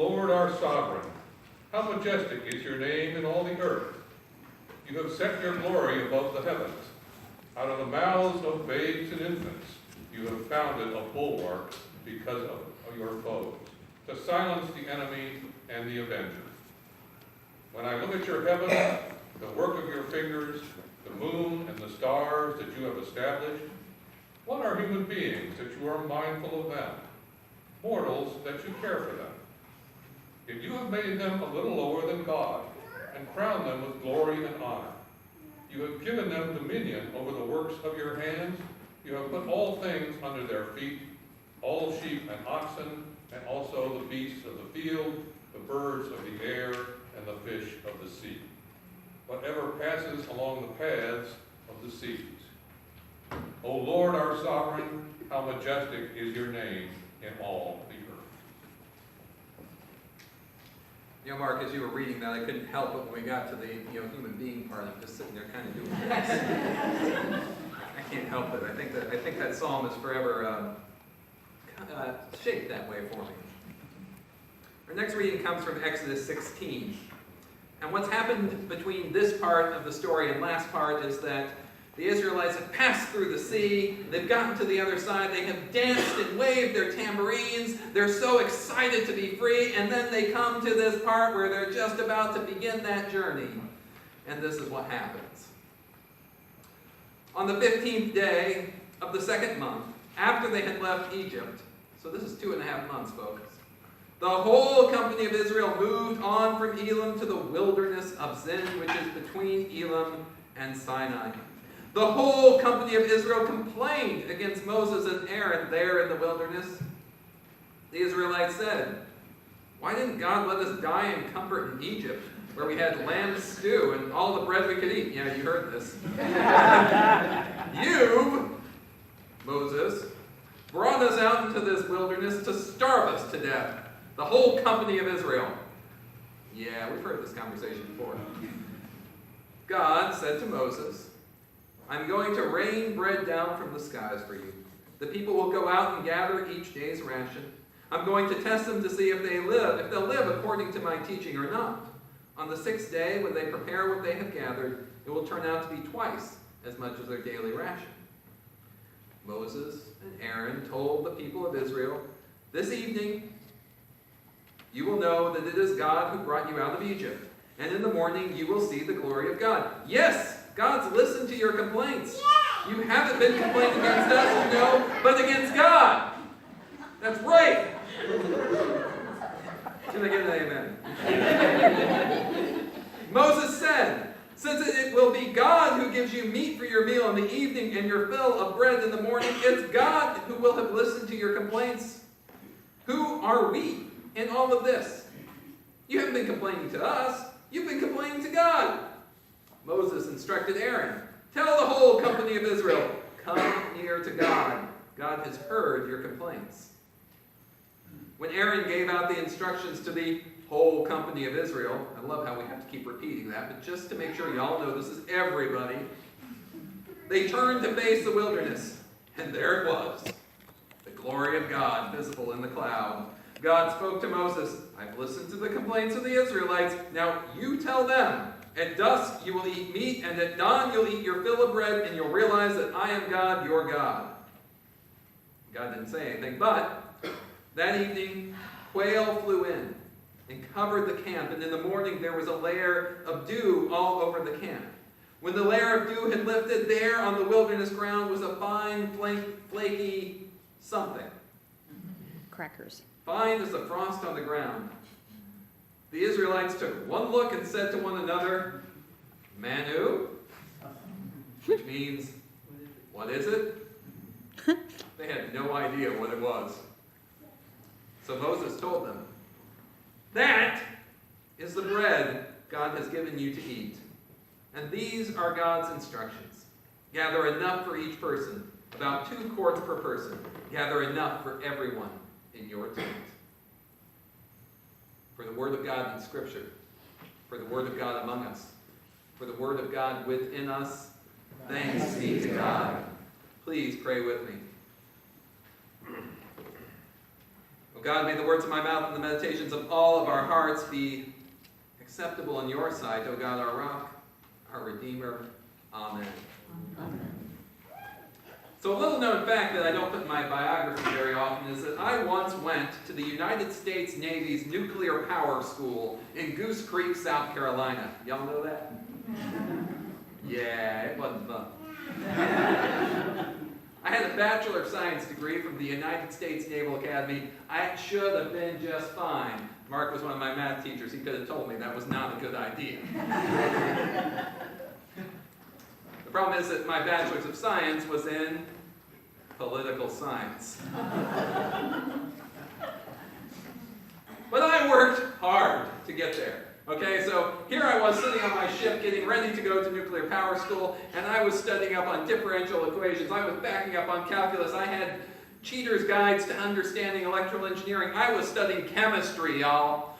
Lord our sovereign, how majestic is your name in all the earth. You have set your glory above the heavens. Out of the mouths of babes and infants, you have founded a bulwark because of your foes, to silence the enemy and the avenger. When I look at your heavens, the work of your fingers, the moon and the stars that you have established, what are human beings that you are mindful of them? Mortals that you care for them. Yet you have made them a little lower than God, and crowned them with glory and honor. You have given them dominion over the works of your hands. You have put all things under their feet, all sheep and oxen, and also the beasts of the field, the birds of the air, and the fish of the sea. Whatever passes along the paths of the seas. O Lord our sovereign, how majestic is your name in all the earth. You know, Mark, as you were reading that, I couldn't help it when we got to the human being part. I'm just sitting there kind of doing this. I can't help it. I think that psalm is forever shaped that way for me. Our next reading comes from Exodus 16. And what's happened between this part of the story and last part is that the Israelites have passed through the sea. They've gotten to the other side. They have danced and waved their tambourines. They're so excited to be free. And then they come to this part where they're just about to begin that journey. And this is what happens. On the 15th day of the second month, after they had left Egypt, so this is 2.5 months, folks, the whole company of Israel moved on from Elim to the wilderness of Zin, which is between Elim and Sinai. The whole company of Israel complained against Moses and Aaron there in the wilderness. The Israelites said, "Why didn't God let us die in comfort in Egypt, where we had lamb stew and all the bread we could eat?" Yeah, you heard this. "You've, Moses, brought us out into this wilderness to starve us to death, the whole company of Israel." Yeah, we've heard this conversation before. God said to Moses, "I'm going to rain bread down from the skies for you. The people will go out and gather each day's ration. I'm going to test them to see if they'll live according to my teaching or not. On the 6th day, when they prepare what they have gathered, it will turn out to be twice as much as their daily ration." Moses and Aaron told the people of Israel, "This evening you will know that it is God who brought you out of Egypt, and in the morning you will see the glory of God." Yes, God's listened to your complaints. You haven't been complaining against us, but against God. That's right. Can I get an amen? Moses said, "Since it will be God who gives you meat for your meal in the evening and your fill of bread in the morning, it's God who will have listened to your complaints. Who are we in all of this? You haven't been complaining to us. You've been complaining to God." Moses instructed Aaron, "Tell the whole company of Israel, come near to God. God has heard your complaints." When Aaron gave out the instructions to the whole company of Israel, I love how we have to keep repeating that, but just to make sure y'all know this is everybody, they turned to face the wilderness, and there it was, the glory of God visible in the cloud. God spoke to Moses, "I've listened to the complaints of the Israelites. Now you tell them, at dusk you will eat meat, and at dawn you'll eat your fill of bread, and you'll realize that I am God, your God." God didn't say anything, but that evening quail flew in and covered the camp, and in the morning there was a layer of dew all over the camp. When the layer of dew had lifted, there on the wilderness ground was a fine, flaky something. Crackers. Fine as the frost on the ground. The Israelites took one look and said to one another, "Manu," which means, "What is it?" They had no idea what it was. So Moses told them, "That is the bread God has given you to eat. And these are God's instructions. Gather enough for each person, about 2 quarts per person. Gather enough for everyone in your tent." For the word of God in Scripture, for the word of God among us, for the word of God within us, thanks be to God. Please pray with me. God, may the words of my mouth and the meditations of all of our hearts be acceptable in your sight, O God, our rock, our Redeemer. Amen. So a little known fact that I don't put in my biography very often is that I once went to the United States Navy's Nuclear Power School in Goose Creek, South Carolina. Y'all know that? Yeah, it wasn't fun. I had a Bachelor of Science degree from the United States Naval Academy. I should have been just fine. Mark was one of my math teachers. He could have told me that was not a good idea. The problem is that my Bachelor's of Science was in political science. But I worked hard to get there. Okay, so here I was sitting on my ship getting ready to go to nuclear power school, and I was studying up on differential equations. I was backing up on calculus. I had Cheater's Guides to Understanding Electrical Engineering. I was studying chemistry, y'all.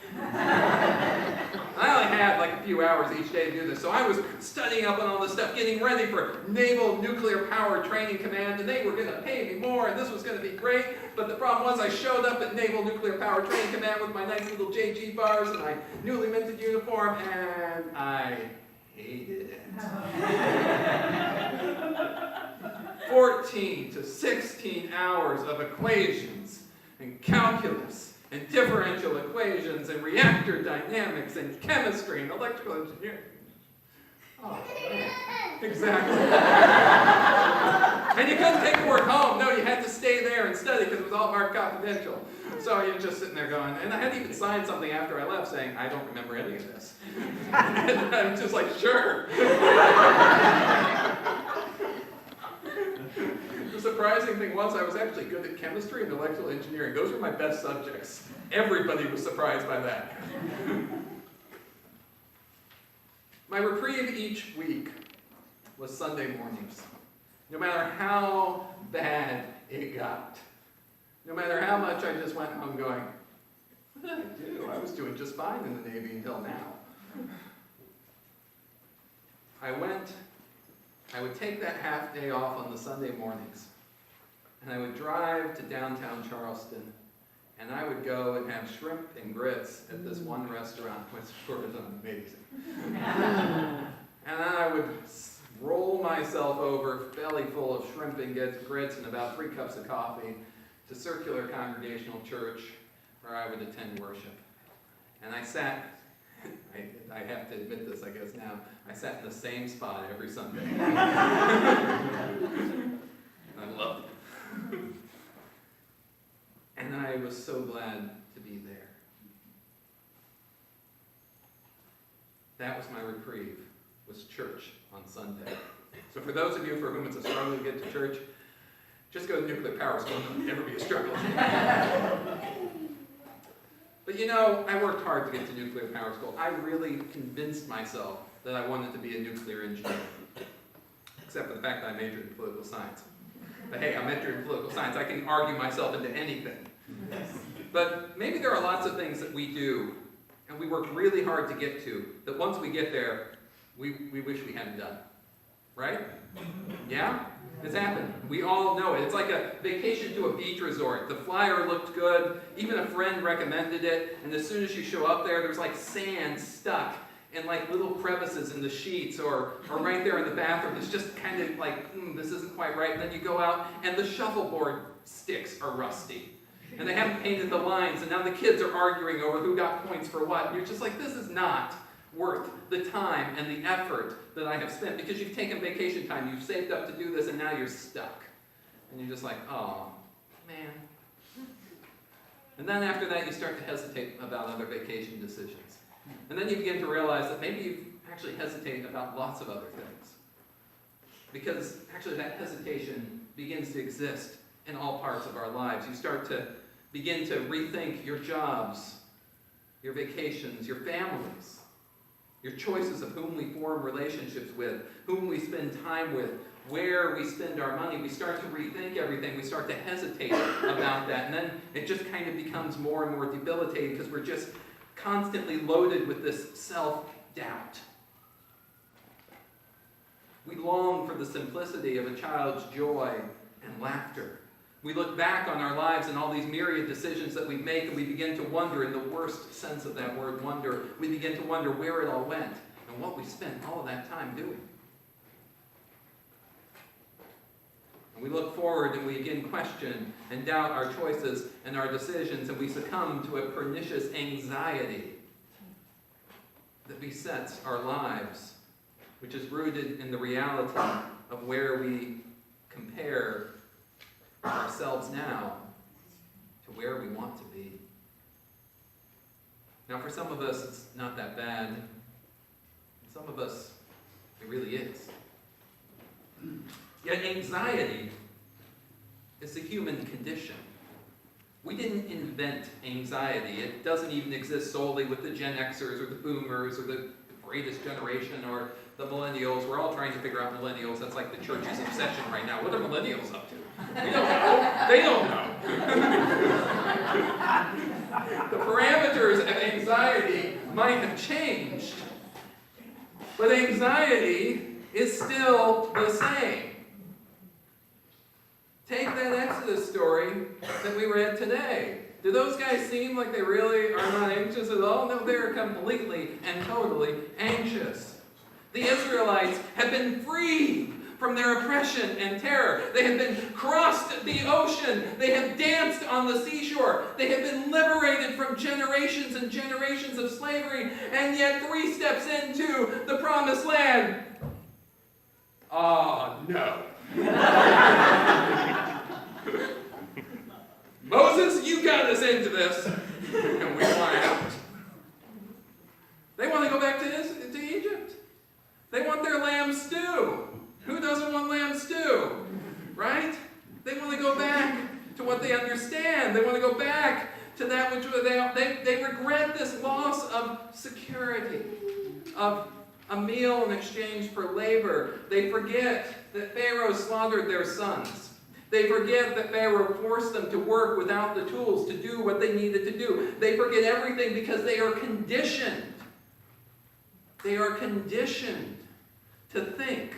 I only had like a few hours each day to do this, so I was studying up on all this stuff, getting ready for Naval Nuclear Power Training Command, and they were going to pay me more, and this was going to be great. But the problem was I showed up at Naval Nuclear Power Training Command with my nice little JG bars and my newly minted uniform, and I hated it. 14 to 16 hours of equations and calculus and differential equations and reactor dynamics and chemistry and electrical engineering. Oh, man. Exactly. And you couldn't take the work home. No, you had to stay there and study because it was all marked confidential. So you're just sitting there going, and I had to even sign something after I left saying, I don't remember any of this. And I'm just like, sure. The surprising thing was I was actually good at chemistry and electrical engineering. Those were my best subjects. Everybody was surprised by that. My reprieve each week was Sunday mornings. No matter how bad it got. No matter how much I just went home going, what did I do? I was doing just fine in the Navy until now. I would take that half day off on the Sunday mornings, and I would drive to downtown Charleston, and I would go and have shrimp and grits at this one restaurant, which was amazing. And then I would roll myself over, belly full of shrimp and grits and about 3 cups of coffee, to Circular Congregational Church, where I would attend worship. And I sat, I have to admit this, I guess now, I sat in the same spot every Sunday. I loved it. And I was so glad to be there. That was my reprieve, was church on Sunday. So for those of you for whom it's a struggle to get to church, just go to nuclear power school. It'll never be a struggle. But you know, I worked hard to get to nuclear power school. I really convinced myself that I wanted to be a nuclear engineer. Except for the fact that I majored in political science. But hey, I majored in political science. I can argue myself into anything. But maybe there are lots of things that we do, and we work really hard to get to, that once we get there, we wish we hadn't done. Right? Yeah? It's happened. We all know it. It's like a vacation to a beach resort. The flyer looked good. Even a friend recommended it. And as soon as you show up there, there's like sand stuck in like little crevices in the sheets or right there in the bathroom. It's just kind of like, this isn't quite right. And then you go out and the shuffleboard sticks are rusty. And they haven't painted the lines. And now the kids are arguing over who got points for what. And you're just like, this is not worth the time and the effort that I have spent, because you've taken vacation time, you've saved up to do this, and now you're stuck. And you're just like, oh, man. And then after that, you start to hesitate about other vacation decisions. And then you begin to realize that maybe you actually hesitate about lots of other things. Because actually that hesitation begins to exist in all parts of our lives. You start to begin to rethink your jobs, your vacations, your families, your choices of whom we form relationships with, whom we spend time with, where we spend our money. We start to rethink everything. We start to hesitate about that. And then it just kind of becomes more and more debilitating because we're just constantly loaded with this self-doubt. We long for the simplicity of a child's joy and laughter. We look back on our lives and all these myriad decisions that we make, and we begin to wonder, in the worst sense of that word, wonder, we begin to wonder where it all went and what we spent all of that time doing. And we look forward and we again question and doubt our choices and our decisions, and we succumb to a pernicious anxiety that besets our lives, which is rooted in the reality of where we compare ourselves now to where we want to be. Now, for some of us, it's not that bad. And some of us, it really is. Yet anxiety is a human condition. We didn't invent anxiety. It doesn't even exist solely with the Gen Xers or the Boomers or the greatest generation or the millennials. We're all trying to figure out millennials. That's like the church's obsession right now. What are millennials up to? We don't know. They don't know. The parameters of anxiety might have changed, but anxiety is still the same. Take that Exodus story that we read today. Do those guys seem like they really are not anxious at all? No, they're completely and totally anxious. The Israelites have been freed from their oppression and terror. They have been crossed the ocean. They have danced on the seashore. They have been liberated from generations and generations of slavery. And yet 3 steps into the promised land. Oh, no. Moses, you got us into this, and we want out. They want to go back to Egypt. They want their lamb stew. Who doesn't want lamb stew? Right? They want to go back to what they understand. They want to go back to that which they regret this loss of security, of a meal in exchange for labor. They forget that Pharaoh slaughtered their sons. They forget that Pharaoh forced them to work without the tools to do what they needed to do. They forget everything because they are conditioned. They are conditioned to think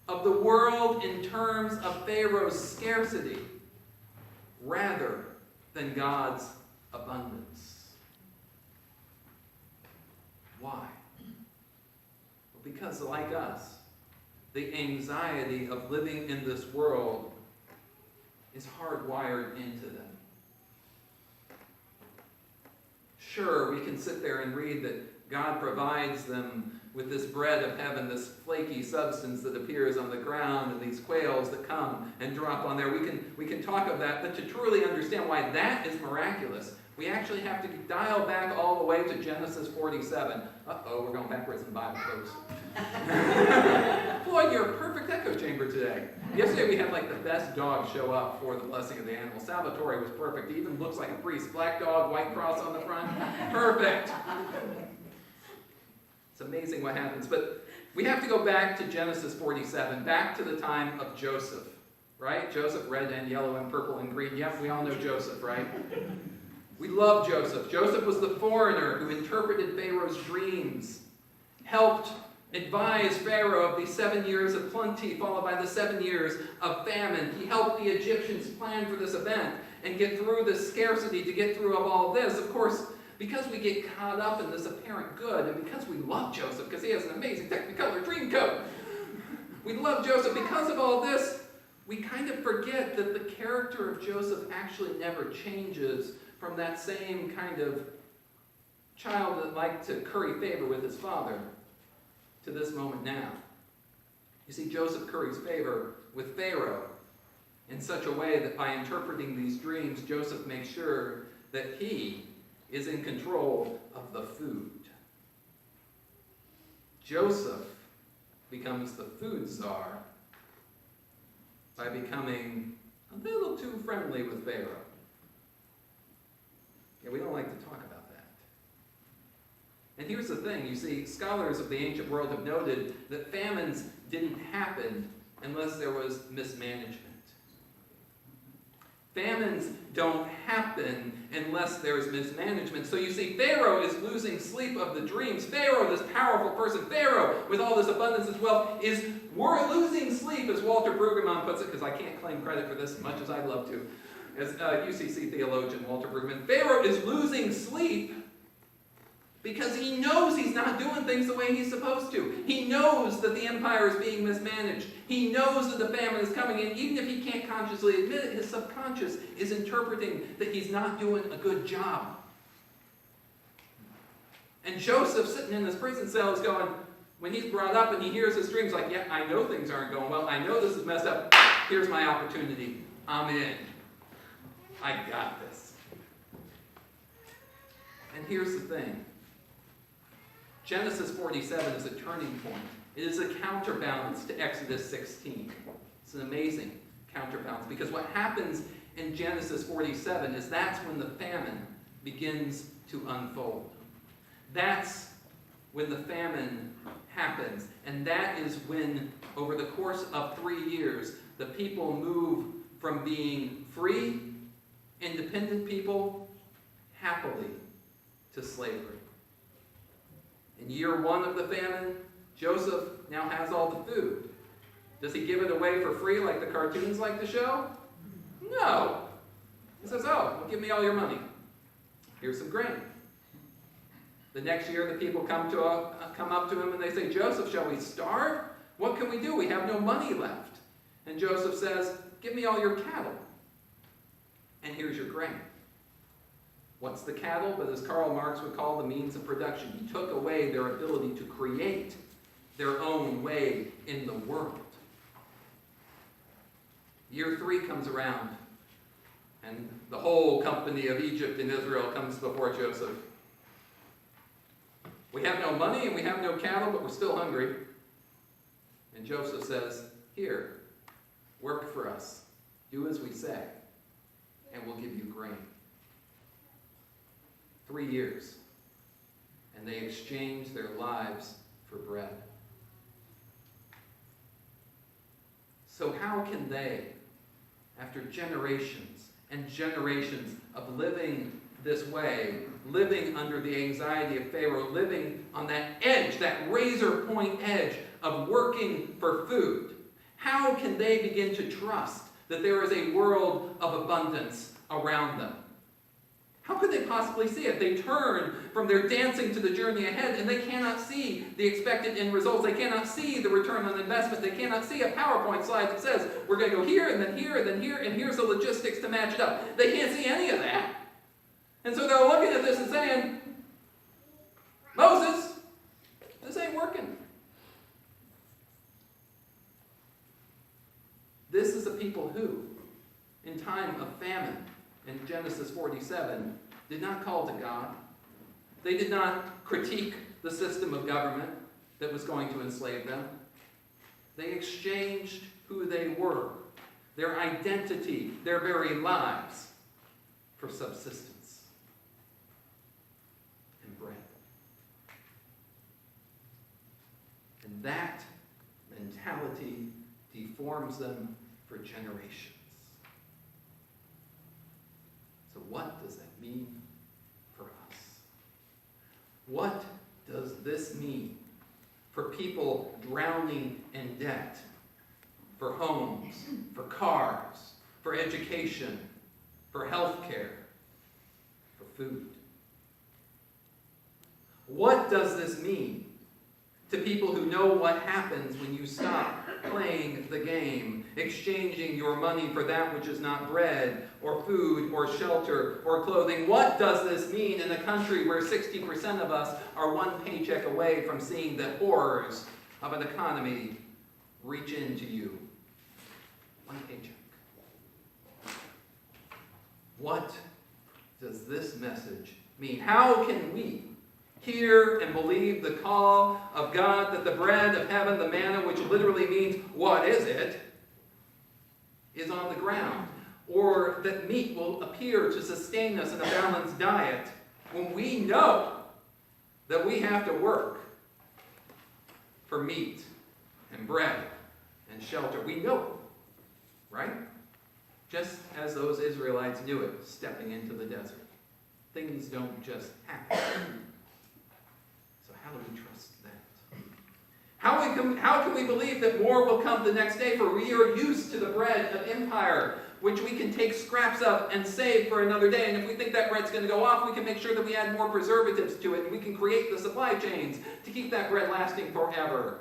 of the world in terms of Pharaoh's scarcity rather than God's abundance. Why? Well, because like us, the anxiety of living in this world is hardwired into them. Sure, we can sit there and read that God provides them with this bread of heaven, this flaky substance that appears on the ground, and these quails that come and drop on there. We can talk of that, but to truly understand why that is miraculous, we actually have to dial back all the way to Genesis 47. Uh-oh, we're going backwards in the Bible, folks. Floyd, you're a perfect echo chamber today. Yesterday we had like the best dog show up for the blessing of the animal. Salvatore was perfect. He even looks like a priest. Black dog, white cross on the front. Perfect. It's amazing what happens. But we have to go back to Genesis 47, back to the time of Joseph. Right? Joseph, red and yellow and purple and green. Yep, we all know Joseph, right? We love Joseph. Joseph was the foreigner who interpreted Pharaoh's dreams, helped advise Pharaoh of the 7 years of plenty followed by the 7 years of famine. He helped the Egyptians plan for this event and get through this scarcity, to get through of all this. Of course, because we get caught up in this apparent good, and because we love Joseph, because he has an amazing Technicolor dream coat, we love Joseph. Because of all this, we kind of forget that the character of Joseph actually never changes from that same kind of child that liked to curry favor with his father to this moment now. You see, Joseph curries favor with Pharaoh in such a way that by interpreting these dreams, Joseph makes sure that he is in control of the food. Joseph becomes the food czar by becoming a little too friendly with Pharaoh. Yeah, we don't like to talk about that. And here's the thing, you see, scholars of the ancient world have noted that famines didn't happen unless there was mismanagement. Famines don't happen unless there's mismanagement. So you see, Pharaoh is losing sleep of the dreams. Pharaoh, this powerful person, Pharaoh, with all this abundance as well, we're losing sleep, as Walter Brueggemann puts it, because I can't claim credit for this as much as I'd love to, as UCC theologian Walter Brueggemann. Pharaoh is losing sleep because he knows he's not doing things the way he's supposed to. He knows that the empire is being mismanaged. He knows that the famine is coming in. Even if he can't consciously admit it, his subconscious is interpreting that he's not doing a good job. And Joseph, sitting in his prison cell, is going, when he's brought up and he hears his dreams, like, yeah, I know things aren't going well. I know this is messed up. Here's my opportunity. I'm in. I got this. And here's the thing. Genesis 47 is a turning point. It is a counterbalance to Exodus 16. It's an amazing counterbalance, because what happens in Genesis 47 is that's when the famine begins to unfold. That's when the famine happens. And that is when, over the course of 3 years, the people move from being free, independent people, happily, to slavery. In year 1 of the famine, Joseph now has all the food. Does he give it away for free like the cartoons like to show? No. He says, oh, well, give me all your money. Here's some grain. The next year, the people come up to him and they say, Joseph, shall we starve? What can we do? We have no money left. And Joseph says, give me all your cattle. And here's your grain. What's the cattle? But as Karl Marx would call the means of production. He took away their ability to create their own way in the world. Year 3 comes around, and the whole company of Egypt and Israel comes before Joseph. We have no money and we have no cattle, but we're still hungry. And Joseph says, here, work for us. Do as we say, and we'll give you grain. 3 years. And they exchange their lives for bread. So how can they, after generations and generations of living this way, living under the anxiety of Pharaoh, living on that edge, that razor point edge of working for food, how can they begin to trust that there is a world of abundance around them? How could they possibly see it? They turn from their dancing to the journey ahead, and they cannot see the expected end results. They cannot see the return on investment. They cannot see a PowerPoint slide that says, we're going to go here, and then here, and then here, and here's the logistics to match it up. They can't see any of that. And so they're looking at this and saying, Moses, this ain't working. This is a people who, in time of famine, in Genesis 47, did not call to God. They did not critique the system of government that was going to enslave them. They exchanged who they were, their identity, their very lives, for subsistence and bread. And that mentality deforms them for generations. So what does that mean for us? What does this mean for people drowning in debt, for homes, for cars, for education, for health care, for food? What does this mean to people who know what happens when you stop playing the game, exchanging your money for that which is not bread, or food, or shelter, or clothing? What does this mean in a country where 60% of us are one paycheck away from seeing the horrors of an economy reach into you? One paycheck. What does this message mean? How can we hear and believe the call of God that the bread of heaven, the manna, which literally means, what is it, is on the ground? Or that meat will appear to sustain us in a balanced diet when we know that we have to work for meat and bread and shelter? We know it, right? Just as those Israelites knew it, stepping into the desert. Things don't just happen. So how do we trust that? How can we believe that more will come the next day? For we are used to the bread of empire, which we can take scraps of and save for another day. And if we think that bread's going to go off, we can make sure that we add more preservatives to it, and we can create the supply chains to keep that bread lasting forever.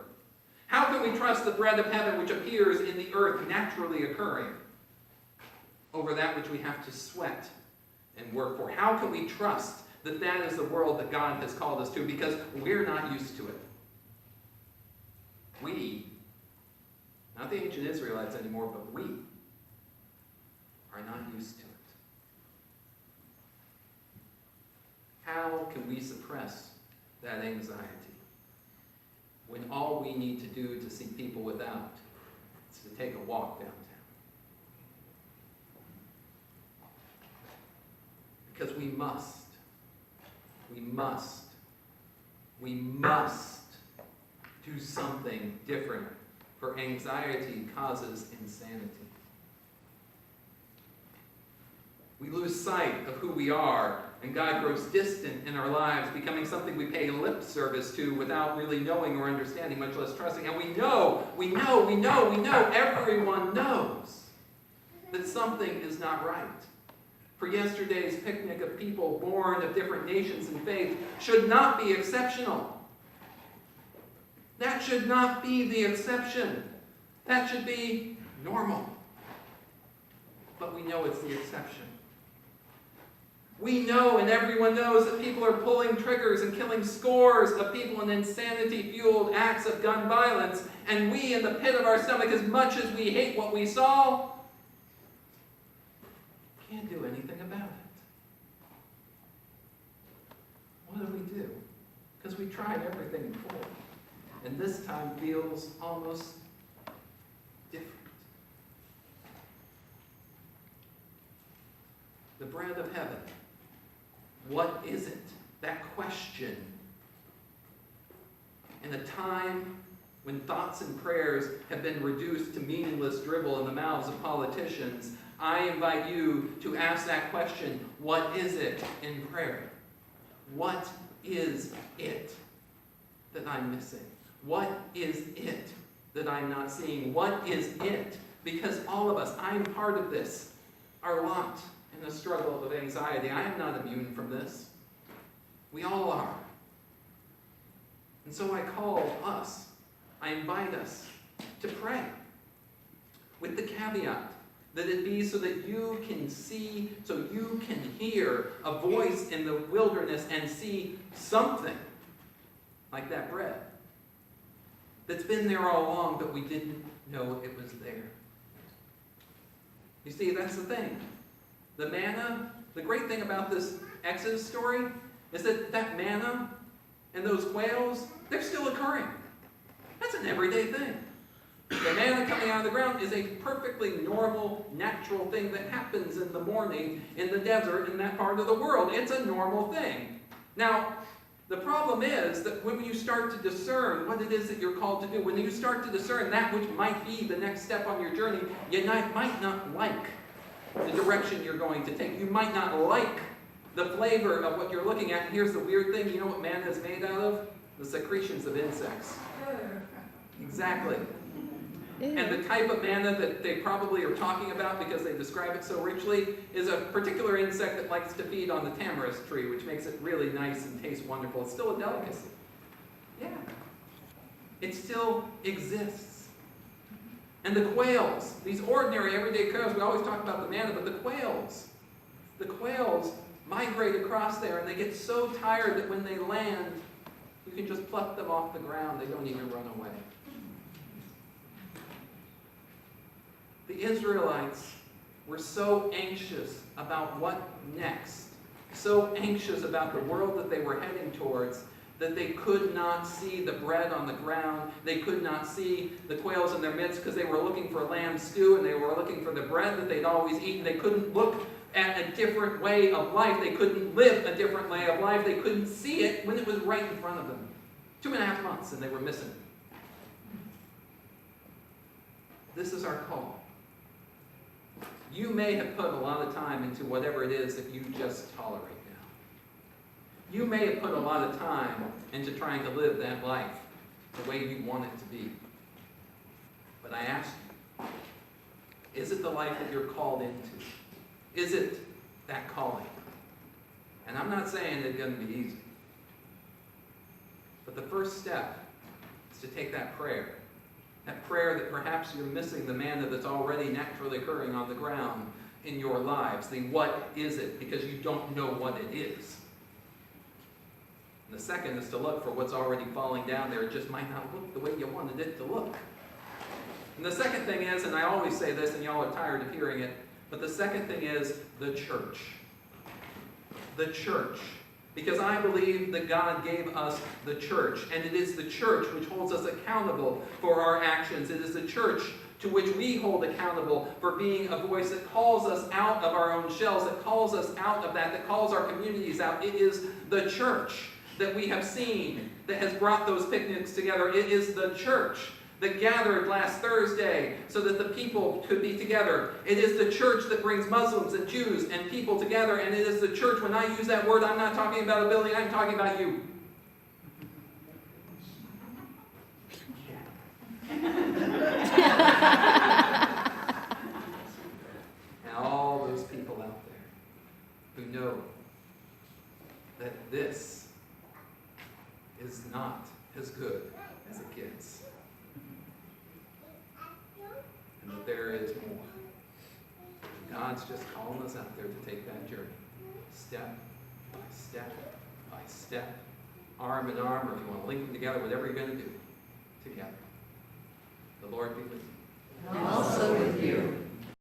How can we trust the bread of heaven which appears in the earth naturally occurring over that which we have to sweat and work for? How can we trust that that is the world that God has called us to? Because we're not used to it. We, not the ancient Israelites anymore, but we are not used to it. How can we suppress that anxiety when all we need to do to see people without is to take a walk downtown? Because we must do something different, for anxiety causes insanity. We lose sight of who we are, and God grows distant in our lives, becoming something we pay lip service to without really knowing or understanding, much less trusting. And we know, everyone knows that something is not right. For yesterday's picnic of people born of different nations and faiths should not be exceptional. That should not be the exception. That should be normal. But we know it's the exception. We know, and everyone knows, that people are pulling triggers and killing scores of people in insanity-fueled acts of gun violence. And we, in the pit of our stomach, as much as we hate what we saw, can't do anything about it. What do? Because we tried everything before. And this time feels almost different. The bread of heaven. What is it? That question. In a time when thoughts and prayers have been reduced to meaningless dribble in the mouths of politicians, I invite you to ask that question, what is it in prayer? What is it that I'm missing? What is it that I'm not seeing? What is it? Because all of us, I'm part of this, are locked in a struggle of anxiety. I am not immune from this. We all are. And so I call us, I invite us to pray with the caveat that it be so that you can see, so you can hear a voice in the wilderness and see something like that bread that's been there all along, but we didn't know it was there. You see, that's the thing. The manna, the great thing about this Exodus story is that that manna and those quails, they're still occurring. That's an everyday thing. The manna coming out of the ground is a perfectly normal, natural thing that happens in the morning in the desert in that part of the world. It's a normal thing. Now, the problem is that when you start to discern what it is that you're called to do, when you start to discern that which might be the next step on your journey, you might not like the direction you're going to take. You might not like the flavor of what you're looking at. And here's the weird thing. You know what manna is made out of? The secretions of insects. Exactly. And the type of manna that they probably are talking about, because they describe it so richly, is a particular insect that likes to feed on the tamarisk tree, which makes it really nice and tastes wonderful. It's still a delicacy. Yeah. It still exists. And the quails, these ordinary everyday quails, we always talk about the manna, but the quails migrate across there, and they get so tired that when they land, you can just pluck them off the ground. They don't even run away. The Israelites were so anxious about what next, so anxious about the world that they were heading towards, that they could not see the bread on the ground. They could not see the quails in their midst because they were looking for lamb stew and they were looking for the bread that they'd always eaten. They couldn't look at a different way of life. They couldn't live a different way of life. They couldn't see it when it was right in front of them. 2.5 months and they were missing. This is our call. You may have put a lot of time into whatever it is that you just tolerate now. You may have put a lot of time into trying to live that life the way you want it to be. But I ask you, is it the life that you're called into? Is it that calling? And I'm not saying it's going to be easy. But the first step is to take that prayer. That prayer that perhaps you're missing the manna that's already naturally occurring on the ground in your lives. The what is it? Because you don't know what it is. And the second is to look for what's already falling down there. It just might not look the way you wanted it to look. And the second thing is, and I always say this and y'all are tired of hearing it, but the second thing is the church. The church. Because I believe that God gave us the church, and it is the church which holds us accountable for our actions. It is the church to which we hold accountable for being a voice that calls us out of our own shells, that calls us out of that calls our communities out. It is the church that we have seen that has brought those picnics together. It is the church that gathered last Thursday so that the people could be together. It is the church that brings Muslims and Jews and people together. And it is the church, when I use that word, I'm not talking about a building, I'm talking about you. And all those people out there who know that this is not as good as it gets. And that there is more. God's just calling us out there to take that journey. Step by step by step. Arm in arm, or if you want to link them together, whatever you're going to do. Together. The Lord be with you. And also with you.